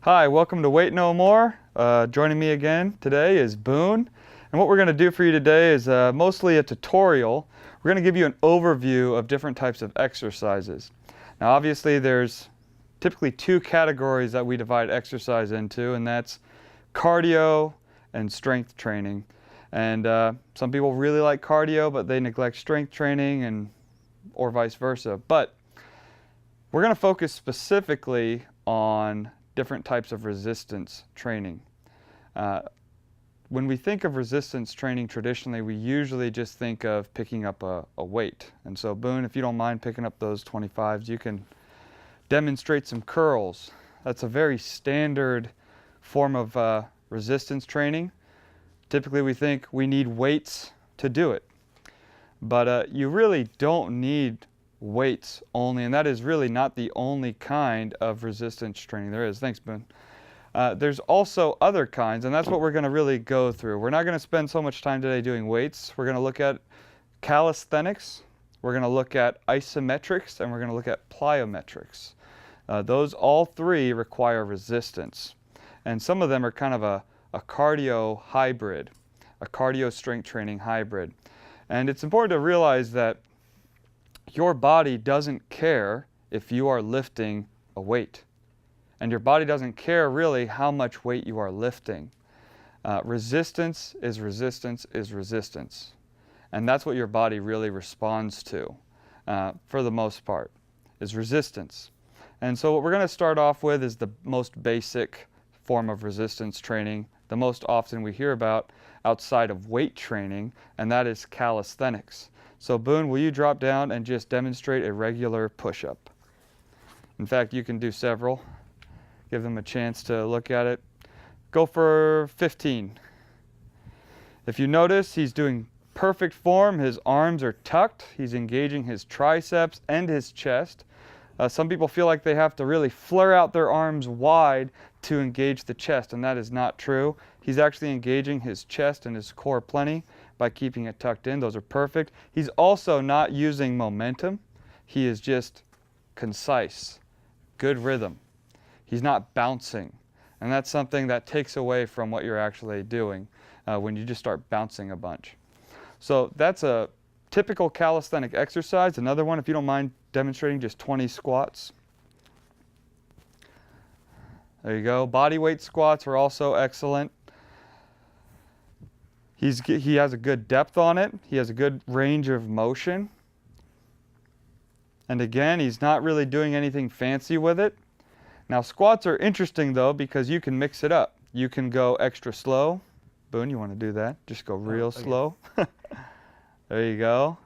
Hi, welcome to Wait No More. Joining me again today is Boone. And what we're going to do for you today is mostly a tutorial. We're going to give you an overview of different types of exercises. Now obviously there's typically two categories that we divide exercise into, and that's cardio and strength training. And some people really like cardio, but they neglect strength training, or vice versa. But we're going to focus specifically on different types of resistance training. When we think of resistance training traditionally, we usually just think of picking up a weight. And so Boone, if you don't mind picking up those 25s, you can demonstrate some curls. That's a very standard form of resistance training. Typically we think we need weights to do it. But you really don't need weights only, and that is really not the only kind of resistance training there is. Thanks, Boone. There's also other kinds, and that's what we're going to really go through. We're not going to spend so much time today doing weights. We're going to look at calisthenics, we're going to look at isometrics, and we're going to look at plyometrics. Those all three require resistance, and some of them are kind of a cardio hybrid, a cardio strength training hybrid. And it's important to realize that your body doesn't care if you are lifting a weight. And your body doesn't care really how much weight you are lifting. Resistance is resistance is resistance. And that's what your body really responds to, for the most part, is resistance. And so what we're going to start off with is the most basic form of resistance training, the most often we hear about outside of weight training, and that is calisthenics. So Boone, will you drop down and just demonstrate a regular push-up? In fact, you can do several. Give them a chance to look at it. Go for 15. If you notice, he's doing perfect form. His arms are tucked. He's engaging his triceps and his chest. Some people feel like they have to really flare out their arms wide to engage the chest, and that is not true. He's actually engaging his chest and his core plenty by keeping it tucked in. Those are perfect. He's also not using momentum. He is just concise, good rhythm. He's not bouncing, and that's something that takes away from what you're actually doing when you just start bouncing a bunch. So that's a typical calisthenic exercise. Another one, if you don't mind demonstrating, just 20 squats. There you go. Body weight squats are also excellent. He has a good depth on it. He has a good range of motion. And again, he's not really doing anything fancy with it. Now squats are interesting though, because you can mix it up. You can go extra slow. Boone, you want to do that? Just go real slow. There you go.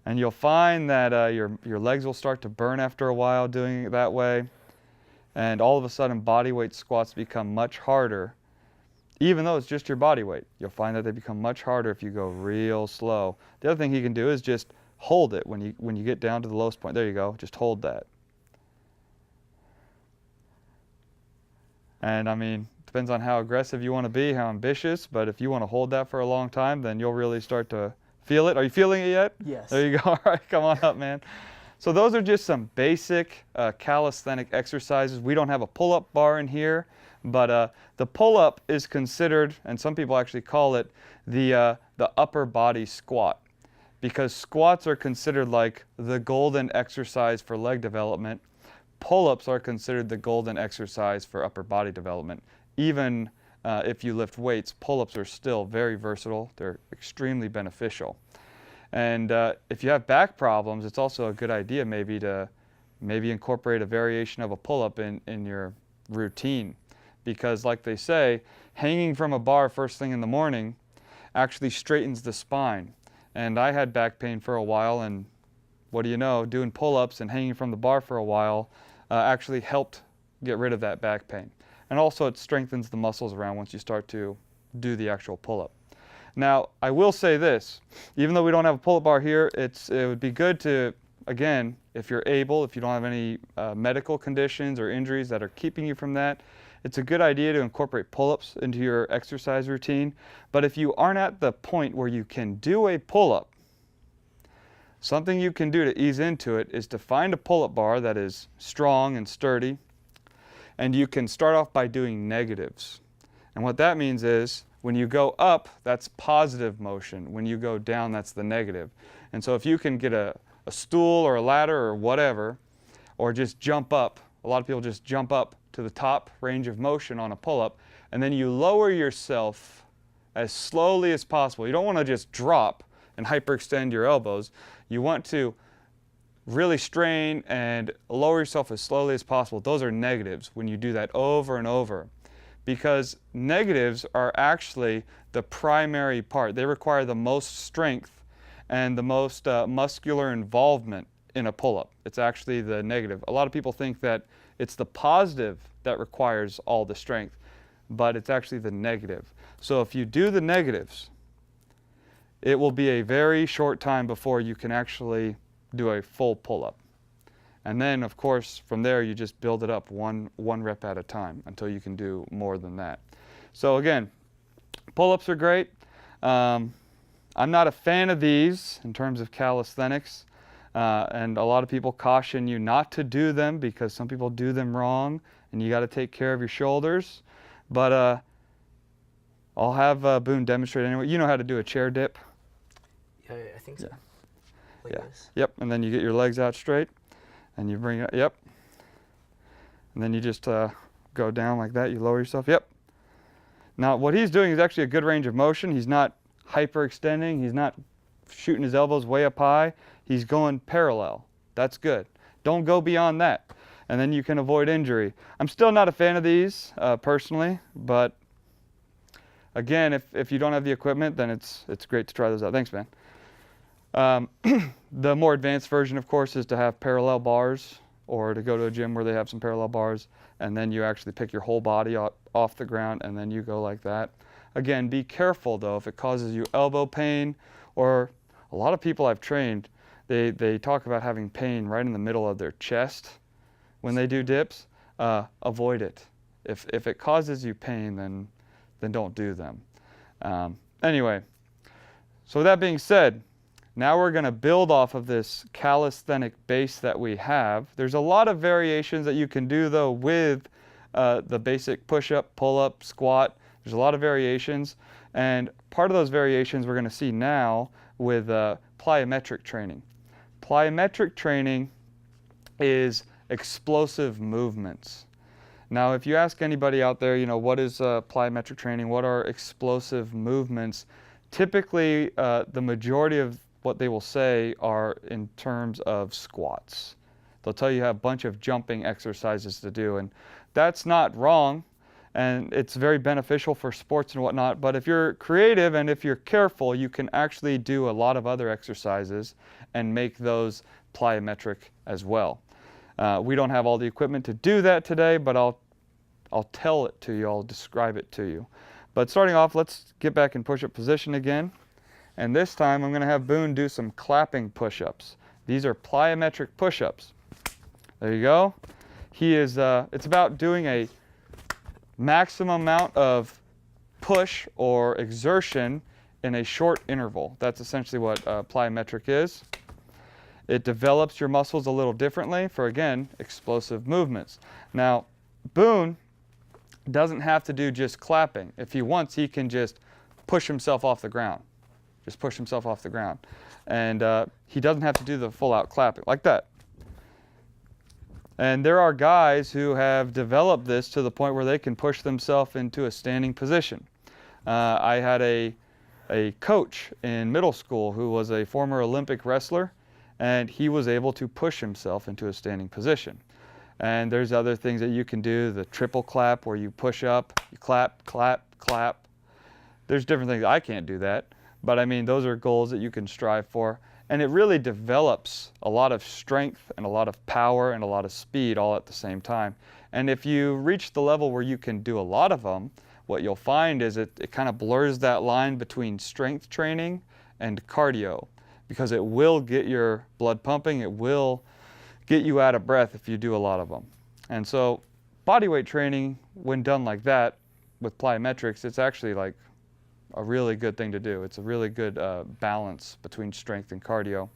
And you'll find that your legs will start to burn after a while doing it that way. And all of a sudden body weight squats become much harder. Even though it's just your body weight, you'll find that they become much harder if you go real slow. The other thing you can do is just hold it when you get down to the lowest point. There you go, just hold that. And I mean, depends on how aggressive you want to be, how ambitious, but if you want to hold that for a long time, then you'll really start to feel it. Are you feeling it yet? Yes. There you go. All right, come on up, man. So those are just some basic calisthenic exercises. We don't have a pull-up bar in here, but the pull-up is considered, and some people actually call it, the upper body squat, because squats are considered like the golden exercise for leg development. Pull-ups are considered the golden exercise for upper body development. Even if you lift weights, pull-ups are still very versatile. They're extremely beneficial. And if you have back problems, it's also a good idea maybe to incorporate a variation of a pull-up in your routine. Because like they say, hanging from a bar first thing in the morning actually straightens the spine. And I had back pain for a while, and what do you know, doing pull-ups and hanging from the bar for a while actually helped get rid of that back pain. And also it strengthens the muscles around once you start to do the actual pull-up. Now, I will say this, even though we don't have a pull-up bar here, it would be good to, again, if you're able, if you don't have any medical conditions or injuries that are keeping you from that, it's a good idea to incorporate pull-ups into your exercise routine. But if you aren't at the point where you can do a pull-up, something you can do to ease into it is to find a pull-up bar that is strong and sturdy, and you can start off by doing negatives. And what that means is when you go up, that's positive motion. When you go down, that's the negative. And so if you can get a stool or a ladder or whatever, or just jump up, a lot of people just jump up to the top range of motion on a pull-up, and then you lower yourself as slowly as possible. You don't want to just drop and hyperextend your elbows. You want to really strain and lower yourself as slowly as possible. Those are negatives when you do that over and over, because negatives are actually the primary part. They require the most strength and the most muscular involvement in a pull-up. It's actually the negative. A lot of people think that it's the positive that requires all the strength, but it's actually the negative. So if you do the negatives, it will be a very short time before you can actually do a full pull-up. And then, of course, from there, you just build it up one rep at a time until you can do more than that. So again, pull-ups are great. I'm not a fan of these in terms of calisthenics. And a lot of people caution you not to do them because some people do them wrong and you got to take care of your shoulders. But I'll have Boone demonstrate anyway. You know how to do a chair dip? Yeah, I think so. Yeah. Like Yeah. this. Yep, and then you get your legs out straight and you bring it, yep. And then you just go down like that, you lower yourself, yep. Now what he's doing is actually a good range of motion. He's not hyperextending, he's not shooting his elbows way up high. He's going parallel. That's good. Don't go beyond that, and then you can avoid injury. I'm still not a fan of these personally, but again, if you don't have the equipment, then it's great to try those out. Thanks, man. The more advanced version, of course, is to have parallel bars, or to go to a gym where they have some parallel bars, and then you actually pick your whole body off the ground, and then you go like that. Again, be careful though if it causes you elbow pain, or a lot of people I've trained, they talk about having pain right in the middle of their chest when they do dips. Avoid it. If it causes you pain, then don't do them. Anyway, so with that being said, now we're going to build off of this calisthenic base that we have. There's a lot of variations that you can do though with the basic push-up, pull-up, squat. There's a lot of variations, and part of those variations we're going to see now with plyometric training. Plyometric training is explosive movements. Now, if you ask anybody out there, you know, what is plyometric training? What are explosive movements? Typically, the majority of what they will say are in terms of squats. They'll tell you have a bunch of jumping exercises to do, and that's not wrong, and it's very beneficial for sports and whatnot. But if you're creative and if you're careful, you can actually do a lot of other exercises and make those plyometric as well. We don't have all the equipment to do that today, but I'll tell it to you, I'll describe it to you. But starting off, let's get back in push-up position again. And this time I'm going to have Boone do some clapping push-ups. These are plyometric push-ups. There you go. He is, it's about doing a maximum amount of push or exertion in a short interval. That's essentially what plyometric is. It develops your muscles a little differently for, again, explosive movements. Now, Boone doesn't have to do just clapping. If he wants, he can just push himself off the ground. Just push himself off the ground. And he doesn't have to do the full-out clapping, like that. And there are guys who have developed this to the point where they can push themselves into a standing position. I had a coach in middle school who was a former Olympic wrestler, and he was able to push himself into a standing position. And there's other things that you can do, the triple clap where you push up, you clap, clap, clap. There's different things. I can't do that, but I mean, those are goals that you can strive for. And it really develops a lot of strength and a lot of power and a lot of speed all at the same time. And if you reach the level where you can do a lot of them, what you'll find is it kind of blurs that line between strength training and cardio, because it will get your blood pumping, it will get you out of breath if you do a lot of them. And so bodyweight training, when done like that with plyometrics, it's actually like a really good thing to do. It's a really good balance between strength and cardio.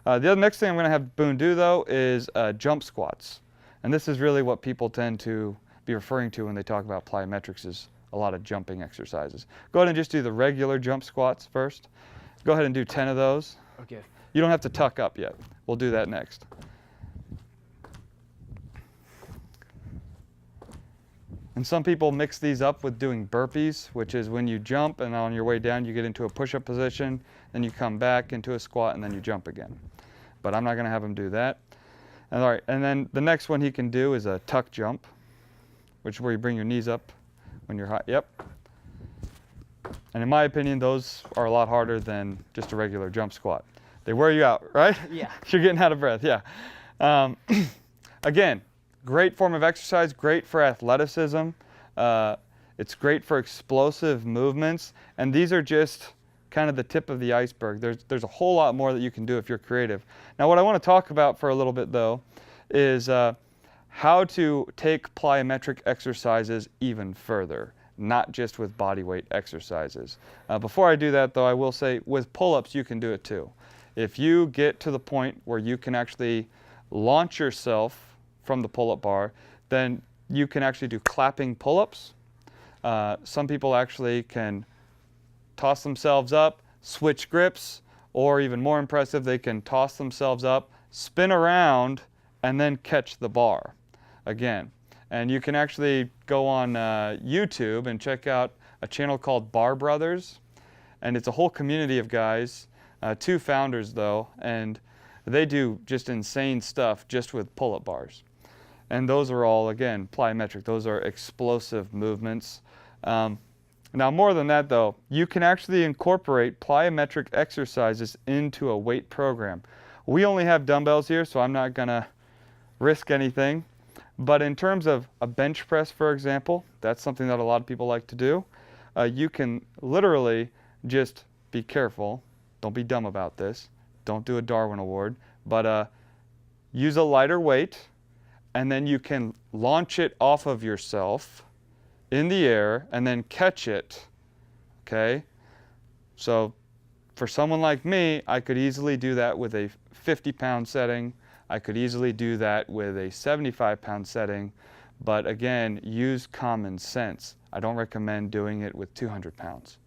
The other next thing I'm going to have Boone do though is jump squats. And this is really what people tend to be be referring to when they talk about plyometrics is a lot of jumping exercises. Go ahead and just do the regular jump squats first. Go ahead and do 10 of those. Okay. You don't have to tuck up yet. We'll do that next. And some people mix these up with doing burpees, which is when you jump and on your way down you get into a push-up position, then you come back into a squat and then you jump again. But I'm not going to have him do that. And, all right, and then the next one he can do is a tuck jump, which is where you bring your knees up when you're high. Yep. And in my opinion, those are a lot harder than just a regular jump squat. They wear you out, right? Yeah. You're getting out of breath, yeah. Again, great form of exercise, great for athleticism. It's great for explosive movements. And these are just kind of the tip of the iceberg. There's a whole lot more that you can do if you're creative. Now, what I want to talk about for a little bit, though, is how to take plyometric exercises even further, not just with body weight exercises. Before I do that, though, I will say with pull-ups, you can do it too. If you get to the point where you can actually launch yourself from the pull-up bar, then you can actually do clapping pull-ups. Some people actually can toss themselves up, switch grips, or even more impressive, they can toss themselves up, spin around, and then catch the bar again. And you can actually go on YouTube and check out a channel called Bar Brothers. And it's a whole community of guys, 2 founders though, and they do just insane stuff just with pull-up bars. And those are all, again, plyometric. Those are explosive movements. Now, more than that though, you can actually incorporate plyometric exercises into a weight program. We only have dumbbells here, so I'm not gonna risk anything. But in terms of a bench press, for example, that's something that a lot of people like to do. You can literally just be careful. Don't be dumb about this. Don't do a Darwin Award. But use a lighter weight, and then you can launch it off of yourself in the air and then catch it, okay? So for someone like me, I could easily do that with a 50-pound setting. I could easily do that with a 75-pound setting, but again, use common sense. I don't recommend doing it with 200 pounds.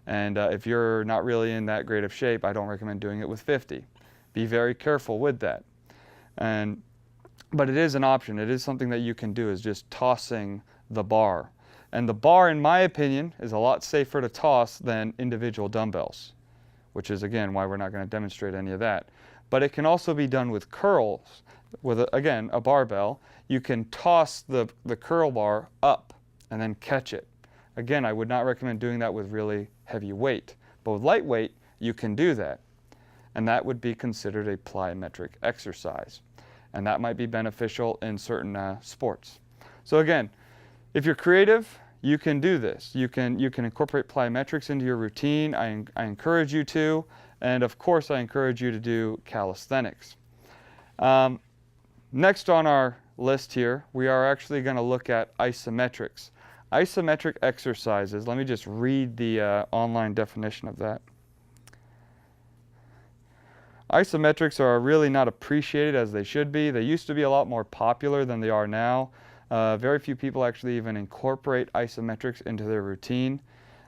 And if you're not really in that great of shape, I don't recommend doing it with 50. Be very careful with that. But it is an option. It is something that you can do, is just tossing the bar. And the bar, in my opinion, is a lot safer to toss than individual dumbbells, which is, again, why we're not going to demonstrate any of that. But it can also be done with curls. With, again, a barbell, you can toss the curl bar up and then catch it. Again, I would not recommend doing that with really heavy weight. But with light weight, you can do that. And that would be considered a plyometric exercise. And that might be beneficial in certain sports. So again, if you're creative, you can do this. You can incorporate plyometrics into your routine. I encourage you to. And of course, I encourage you to do calisthenics. Next on our list here, we are actually going to look at isometrics. Isometric exercises, let me just read the online definition of that. Isometrics are really not appreciated as they should be. They used to be a lot more popular than they are now. Very few people actually even incorporate isometrics into their routine.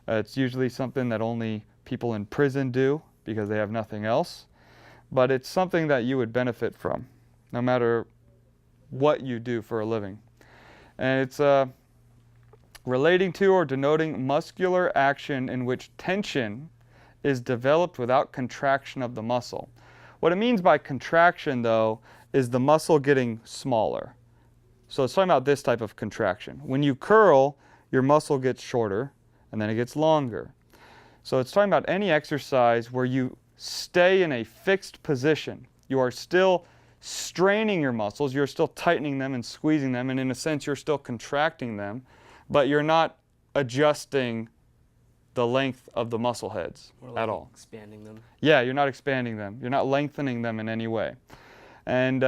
It's usually something that only people in prison do because they have nothing else. But it's something that you would benefit from, no matter what you do for a living. And it's relating to or denoting muscular action in which tension is developed without contraction of the muscle. What it means by contraction, though, is the muscle getting smaller. So it's talking about this type of contraction. When you curl, your muscle gets shorter, and then it gets longer. So it's talking about any exercise where you stay in a fixed position. You are still straining your muscles, you're still tightening them and squeezing them, and in a sense you're still contracting them, but you're not adjusting the length of the muscle heads at all. Expanding them. Yeah, you're not expanding them. You're not lengthening them in any way. And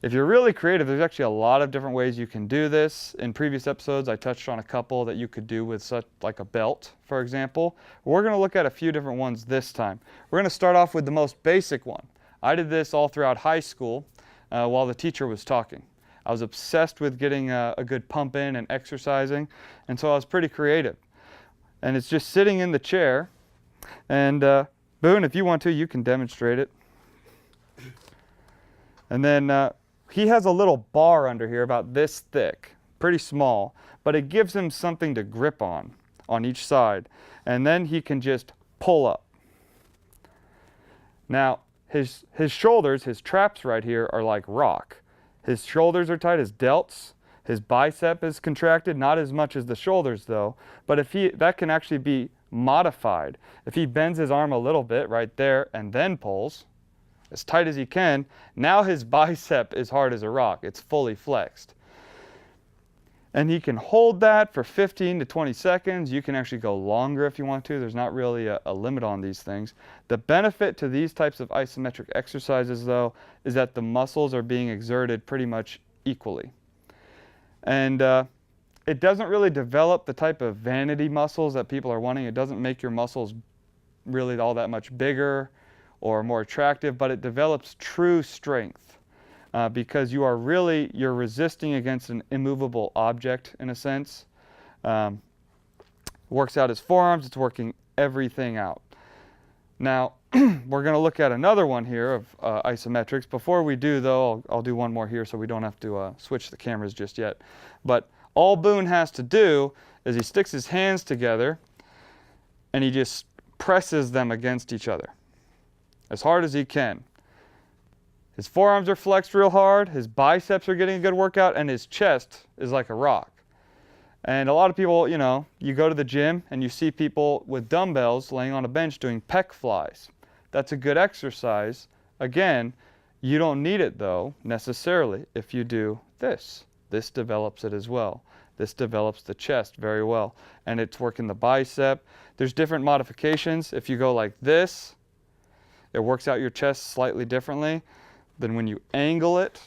if you're really creative, there's actually a lot of different ways you can do this. In previous episodes, I touched on a couple that you could do with such like a belt, for example. We're going to look at a few different ones this time. We're going to start off with the most basic one. I did this all throughout high school while the teacher was talking. I was obsessed with getting a good pump in and exercising, and so I was pretty creative. And it's just sitting in the chair, and Boone, if you want to, you can demonstrate it. And then he has a little bar under here about this thick, pretty small, but it gives him something to grip on each side. And then he can just pull up. Now, his shoulders, his traps right here are like rock. His shoulders are tight, his delts, his bicep is contracted, not as much as the shoulders though, but that can actually be modified. If he bends his arm a little bit right there and then pulls, as tight as he can, now his bicep is hard as a rock. It's fully flexed. And he can hold that for 15 to 20 seconds. You can actually go longer if you want to. There's not really a limit on these things. The benefit to these types of isometric exercises, though, is that the muscles are being exerted pretty much equally. And it doesn't really develop the type of vanity muscles that people are wanting. It doesn't make your muscles really all that much bigger or more attractive, but it develops true strength. Because you're resisting against an immovable object in a sense. Works out his forearms, it's working everything out. Now, we're going to look at another one here of isometrics. Before we do though, I'll do one more here so we don't have to switch the cameras just yet. But all Boone has to do is he sticks his hands together and he just presses them against each other as hard as he can. His forearms are flexed real hard, his biceps are getting a good workout, and his chest is like a rock. And a lot of people, you go to the gym and you see people with dumbbells laying on a bench doing pec flies. That's a good exercise. Again, you don't need it though, necessarily, if you do this. This develops it as well. This develops the chest very well. And it's working the bicep. There's different modifications. If you go like this, it works out your chest slightly differently. Then when you angle it,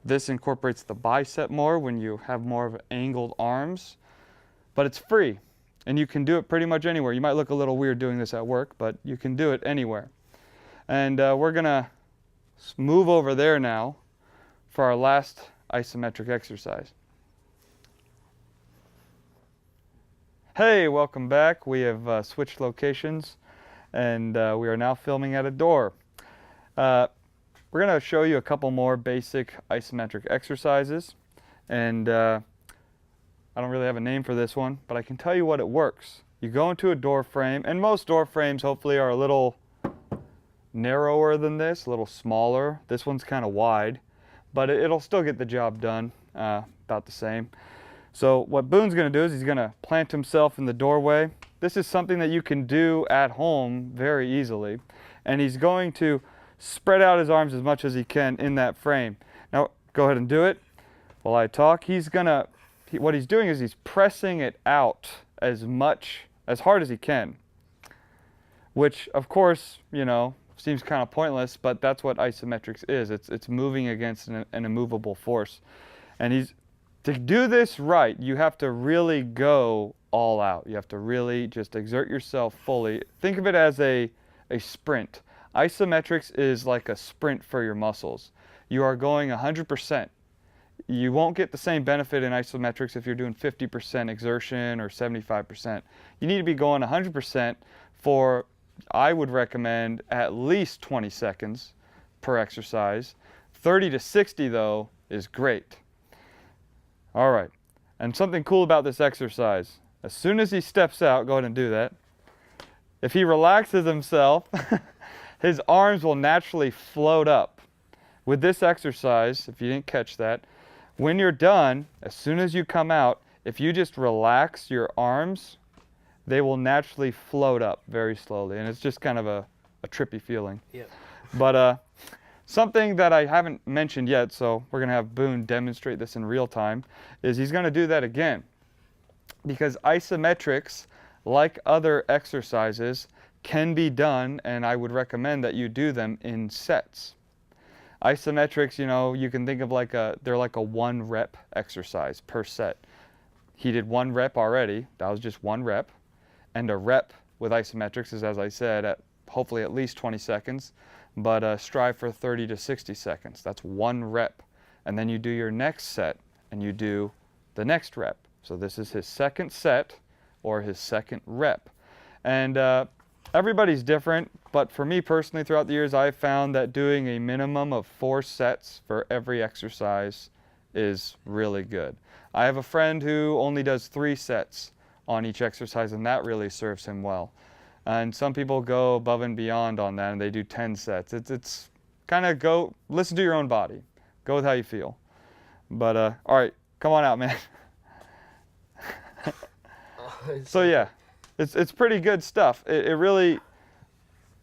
this incorporates the bicep more when you have more of angled arms. But it's free, and you can do it pretty much anywhere. You might look a little weird doing this at work, but you can do it anywhere. And we're going to move over there now for our last isometric exercise. Hey, welcome back. We have switched locations, and we are now filming at a door. We're going to show you a couple more basic isometric exercises, and I don't really have a name for this one, but I can tell you what it works. You go into a door frame, and most door frames hopefully are a little narrower than this, a little smaller. This one's kind of wide, but it'll still get the job done about the same. So what Boone's going to do is he's going to plant himself in the doorway. This is something that you can do at home very easily, and he's going to spread out his arms as much as he can in that frame. Now, go ahead and do it while I talk. What he's doing is he's pressing it out as hard as he can, which of course, seems kind of pointless, but that's what isometrics is. It's moving against an immovable force. And to do this right, you have to really go all out. You have to really just exert yourself fully. Think of it as a sprint. Isometrics is like a sprint for your muscles. You are going 100%. You won't get the same benefit in isometrics if you're doing 50% exertion or 75%. You need to be going 100% for, I would recommend, at least 20 seconds per exercise. 30 to 60 though is great. All right, and something cool about this exercise, as soon as he steps out, go ahead and do that. If he relaxes himself, his arms will naturally float up. With this exercise, if you didn't catch that, when you're done, as soon as you come out, if you just relax your arms, they will naturally float up very slowly. And it's just kind of a trippy feeling. Yeah. But something that I haven't mentioned yet, so we're going to have Boone demonstrate this in real time, is he's going to do that again. Because isometrics, like other exercises, can be done, and I would recommend that you do them in sets. Isometrics, you can think of they're like a 1 rep exercise per set. He did 1 rep already. That was just 1 rep. And a rep with isometrics is, as I said, at hopefully at least 20 seconds, but strive for 30 to 60 seconds. That's 1 rep. and then you do your next set, and you do the next rep. So this is his second set, or his second rep. And everybody's different, but for me personally, throughout the years, I've found that doing a minimum of 4 sets for every exercise is really good. I have a friend who only does 3 sets on each exercise, and that really serves him well. And some people go above and beyond on that, and they do 10 sets. It's kind of listen to your own body. Go with how you feel. But all right, come on out, man. So yeah, it's pretty good stuff. It really,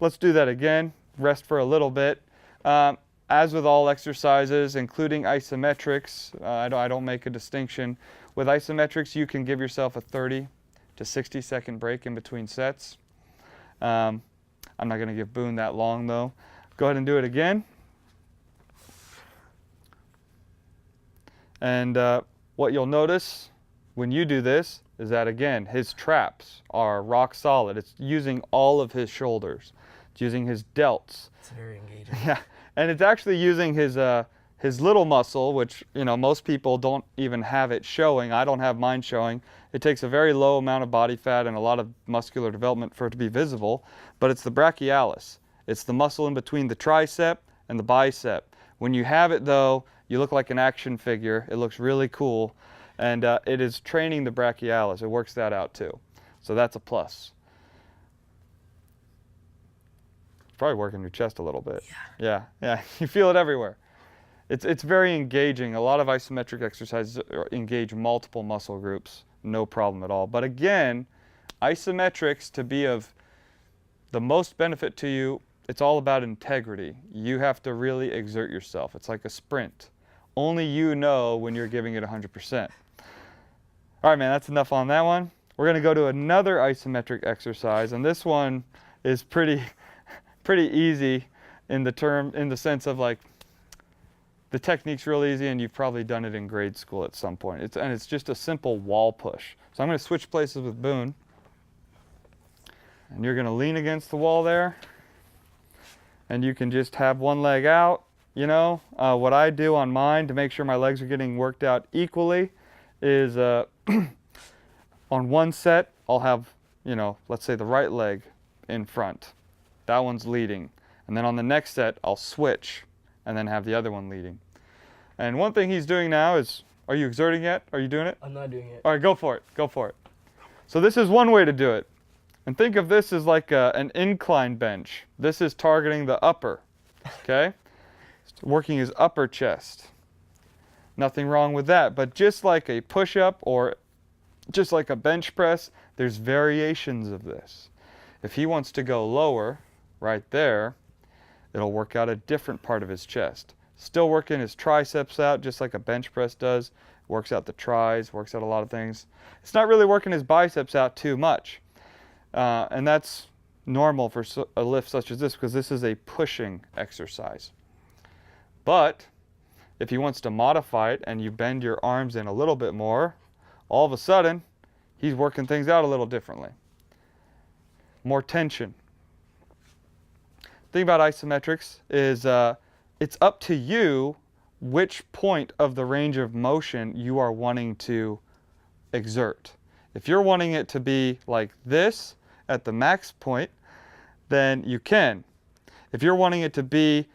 let's do that again. Rest for a little bit. As with all exercises, including isometrics, I don't make a distinction. With isometrics, you can give yourself a 30 to 60 second break in between sets. I'm not going to give Boone that long though. Go ahead and do it again. And what you'll notice when you do this is that, again, his traps are rock solid. It's using all of his shoulders. It's using his delts. It's very engaging. Yeah, and it's actually using his little muscle, which, you know, most people don't even have it showing. I don't have mine showing. It takes a very low amount of body fat and a lot of muscular development for it to be visible, but it's the brachialis. It's the muscle in between the tricep and the bicep. When you have it, though, you look like an action figure. It looks really cool, and it is training the brachialis. It works that out, too. So that's a plus. Probably working your chest a little bit. Yeah. You feel it everywhere. It's very engaging. A lot of isometric exercises engage multiple muscle groups, no problem at all. But again, isometrics, to be of the most benefit to you, it's all about integrity. You have to really exert yourself. It's like a sprint. Only you know when you're giving it 100%. All right, man, that's enough on that one. We're going to go to another isometric exercise, and this one is pretty easy in the sense of, like, the technique's real easy, and you've probably done it in grade school at some point. It's just a simple wall push. So I'm going to switch places with Boone, and you're going to lean against the wall there, and you can just have one leg out. You know, what I do on mine to make sure my legs are getting worked out equally is on one set, I'll have, you know, let's say the right leg in front. That one's leading. And then on the next set, I'll switch and then have the other one leading. And one thing he's doing now is, are you exerting yet? Are you doing it? I'm not doing it. All right, go for it. Go for it. So this is one way to do it. And think of this as like an incline bench. This is targeting the upper, okay? Working his upper chest. Nothing wrong with that, but just like a push-up or just like a bench press, there's variations of this. If he wants to go lower, right there, it'll work out a different part of his chest. Still working his triceps out just like a bench press does. Works out the tris, works out a lot of things. It's not really working his biceps out too much. And that's normal for a lift such as this, because this is a pushing exercise. But if he wants to modify it and you bend your arms in a little bit more, all of a sudden, he's working things out a little differently. More tension. The thing about isometrics is it's up to you which point of the range of motion you are wanting to exert. If you're wanting it to be like this at the max point, then you can. If you're wanting it to be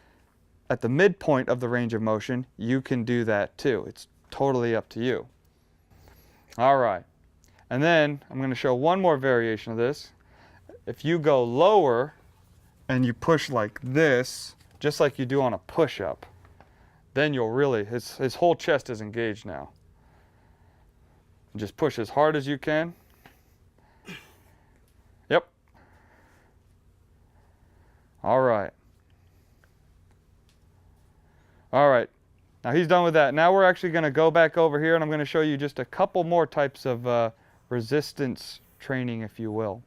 at the midpoint of the range of motion, you can do that too. It's totally up to you. All right. And then I'm going to show one more variation of this. If you go lower and you push like this, just like you do on a push-up, then you'll really, his whole chest is engaged now. Just push as hard as you can. Yep. All right. All right. Now he's done with that. Now we're actually going to go back over here, and I'm going to show you just a couple more types of resistance training, if you will.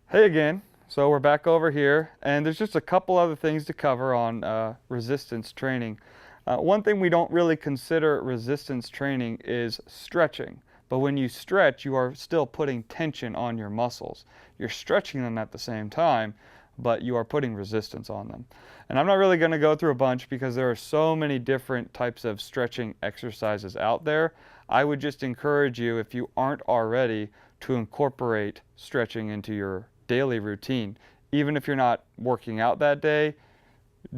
Hey again. So we're back over here, and there's just a couple other things to cover on resistance training. One thing we don't really consider resistance training is stretching. But when you stretch, you are still putting tension on your muscles. You're stretching them at the same time, but you are putting resistance on them. And I'm not really going to go through a bunch because there are so many different types of stretching exercises out there. I would just encourage you, if you aren't already, to incorporate stretching into your daily routine. Even if you're not working out that day,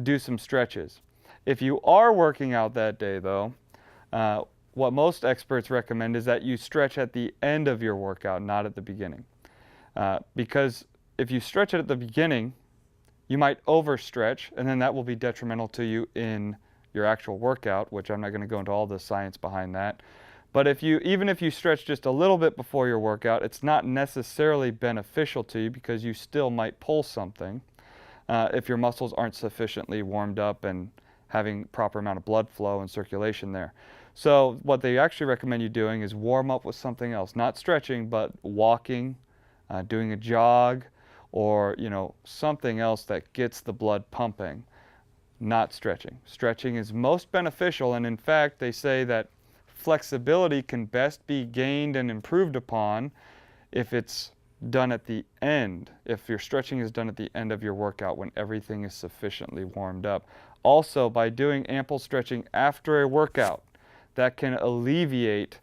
do some stretches. If you are working out that day though, what most experts recommend is that you stretch at the end of your workout, not at the beginning. Because if you stretch it at the beginning, you might overstretch, and then that will be detrimental to you in your actual workout, which I'm not going to go into all the science behind that. But even if you stretch just a little bit before your workout, it's not necessarily beneficial to you because you still might pull something if your muscles aren't sufficiently warmed up and having proper amount of blood flow and circulation there. So what they actually recommend you doing is warm up with something else, not stretching, but walking, doing a jog, or something else that gets the blood pumping, not stretching. Stretching is most beneficial, and in fact they say that flexibility can best be gained and improved upon if it's done at the end, if your stretching is done at the end of your workout when everything is sufficiently warmed up. Also, by doing ample stretching after a workout, that can alleviate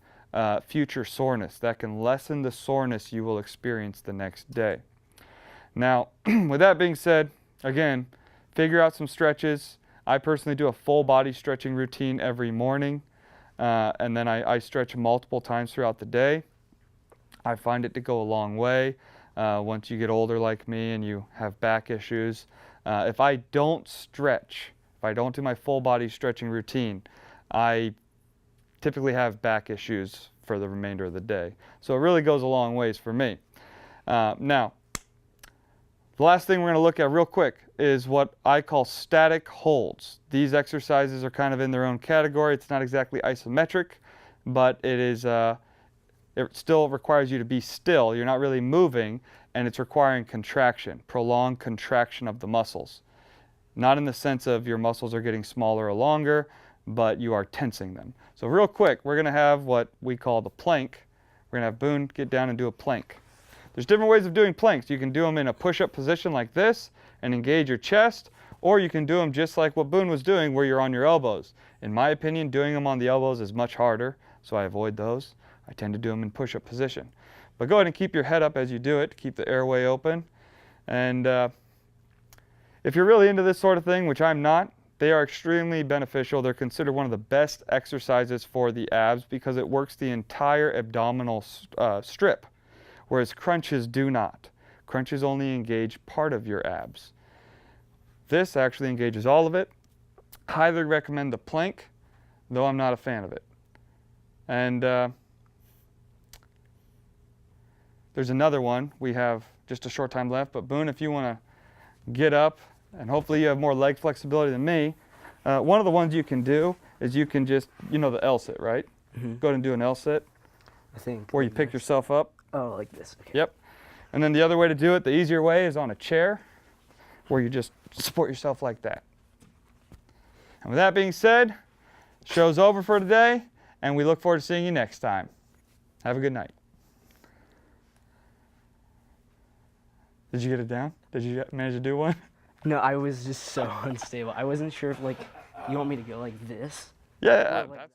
future soreness. That can lessen the soreness you will experience the next day. Now, with that being said, again, figure out some stretches. I personally do a full body stretching routine every morning, and then I stretch multiple times throughout the day. I find it to go a long way once you get older like me and you have back issues. If I don't stretch, if I don't do my full body stretching routine, I typically have back issues for the remainder of the day. So it really goes a long ways for me. Now, the last thing we're going to look at real quick is what I call static holds. These exercises are kind of in their own category. It's not exactly isometric, but it still requires you to be still. You're not really moving, and it's requiring contraction, prolonged contraction of the muscles. Not in the sense of your muscles are getting smaller or longer, but you are tensing them. So real quick, we're going to have what we call the plank. We're going to have Boone get down and do a plank. There's different ways of doing planks. You can do them in a push-up position like this and engage your chest, or you can do them just like what Boone was doing where you're on your elbows. In my opinion, doing them on the elbows is much harder, so I avoid those. I tend to do them in push-up position. But go ahead and keep your head up as you do it, keep the airway open. And if you're really into this sort of thing, which I'm not, they are extremely beneficial. They're considered one of the best exercises for the abs because it works the entire abdominal strip, whereas crunches do not. Crunches only engage part of your abs. This actually engages all of it. Highly recommend the plank, though I'm not a fan of it. And there's another one. We have just a short time left, but Boone, if you want to get up, and hopefully you have more leg flexibility than me, one of the ones you can do is you can just, the L-sit, right? Mm-hmm. Go ahead and do an L-sit. I think. Where you pick yourself up. Oh, like this. Okay. Yep. And then the other way to do it, the easier way, is on a chair, where you just support yourself like that. And with that being said, show's over for today, and we look forward to seeing you next time. Have a good night. Did you get it down? Did you manage to do one? No, I was just so unstable. I wasn't sure if you want me to go like this? Yeah. Or like